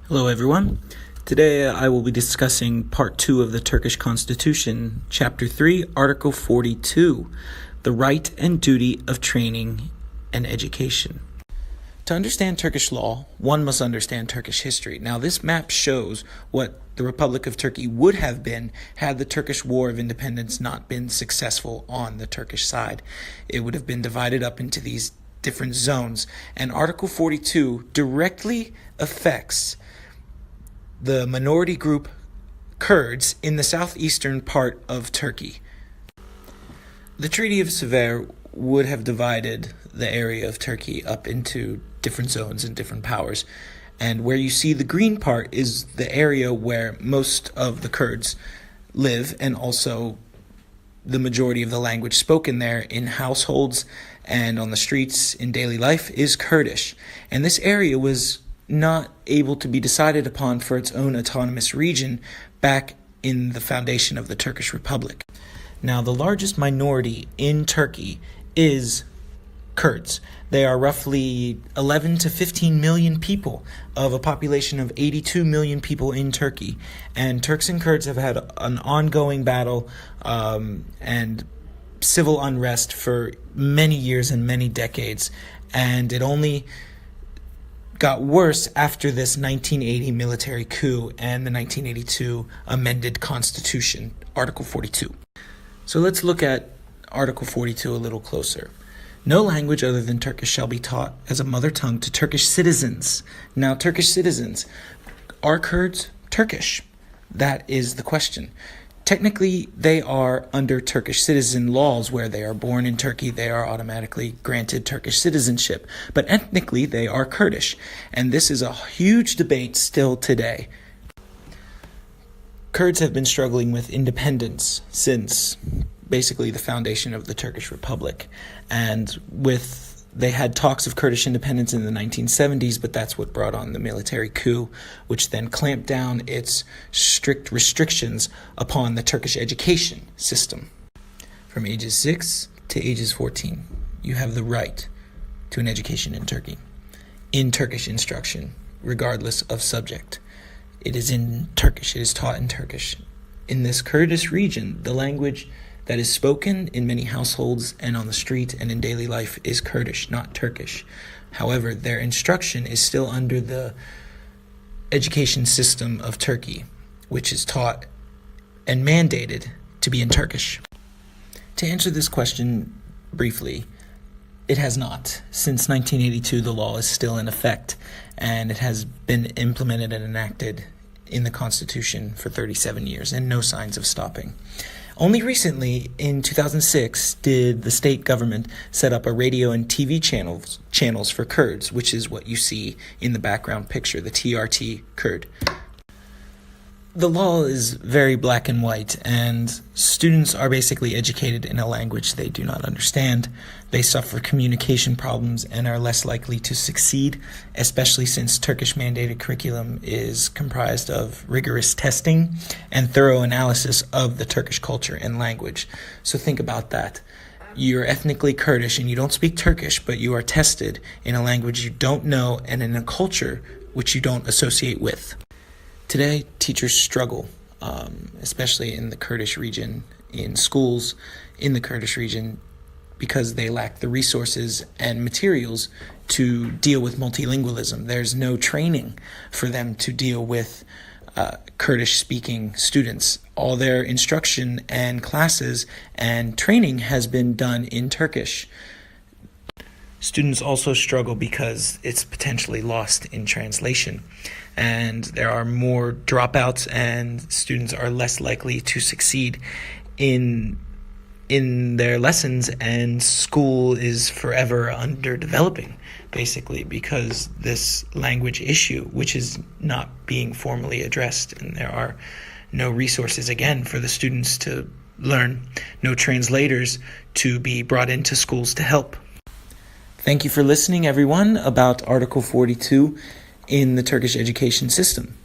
Hello everyone. Today I will be discussing Part 2 of the Turkish Constitution, Chapter 3, Article 42, the right and duty of training and education. To understand Turkish law, one must understand Turkish history. Now, this map shows what the Republic of Turkey would have been had the Turkish War of Independence not been successful on the Turkish side. It would have been divided up into these different zones, and Article 42 directly affects the minority group Kurds in the southeastern part of Turkey. The Treaty of Sevres would have divided the area of Turkey up into different zones and different powers. And where you see the green part is the area where most of the Kurds live, and also the majority of the language spoken there in households and on the streets in daily life is Kurdish. And this area was not able to be decided upon for its own autonomous region back in the foundation of the Turkish Republic. Now, the largest minority in Turkey is Kurds. They are roughly 11 to 15 million people of a population of 82 million people in Turkey. And Turks and Kurds have had an ongoing battle and civil unrest for many years and many decades. And it only got worse after this 1980 military coup and the 1982 amended Constitution, Article 42. So let's look at Article 42 a little closer. No language other than Turkish shall be taught as a mother tongue to Turkish citizens. Now, Turkish citizens, are Kurds Turkish? That is the question. Technically, they are under Turkish citizen laws. Where they are born in Turkey, they are automatically granted Turkish citizenship. But ethnically, they are Kurdish. And this is a huge debate still today. Kurds have been struggling with independence since basically the foundation of the Turkish Republic. And they had talks of Kurdish independence in the 1970s, but that's what brought on the military coup, which then clamped down its strict restrictions upon the Turkish education system. From ages 6 to ages 14, you have the right to an education in Turkey, in Turkish instruction, regardless of subject. It is in Turkish. It is taught in Turkish. In this Kurdish region, the language that is spoken in many households and on the street and in daily life is Kurdish, not Turkish. However, their instruction is still under the education system of Turkey, which is taught and mandated to be in Turkish. To answer this question briefly, it has not. Since 1982, the law is still in effect, and it has been implemented and enacted in the Constitution for 37 years, and no signs of stopping. Only recently, in 2006, did the state government set up a radio and TV channels for Kurds, which is what you see in the background picture, the TRT Kurd. The law is very black and white, and students are basically educated in a language they do not understand. They suffer communication problems and are less likely to succeed, especially since Turkish mandated curriculum is comprised of rigorous testing and thorough analysis of the Turkish culture and language. So think about that. You're ethnically Kurdish and you don't speak Turkish, but you are tested in a language you don't know and in a culture which you don't associate with. Today, teachers struggle, especially in the Kurdish region, in schools in the Kurdish region, because they lack the resources and materials to deal with multilingualism. There's no training for them to deal with Kurdish-speaking students. All their instruction and classes and training has been done in Turkish. Students also struggle because it's potentially lost in translation, and there are more dropouts, and students are less likely to succeed in their lessons, and school is forever underdeveloping, basically, because this language issue, which is not being formally addressed, and there are no resources, again, for the students to learn, no translators to be brought into schools to help. Thank you for listening, everyone, about Article 42 in the Turkish education system.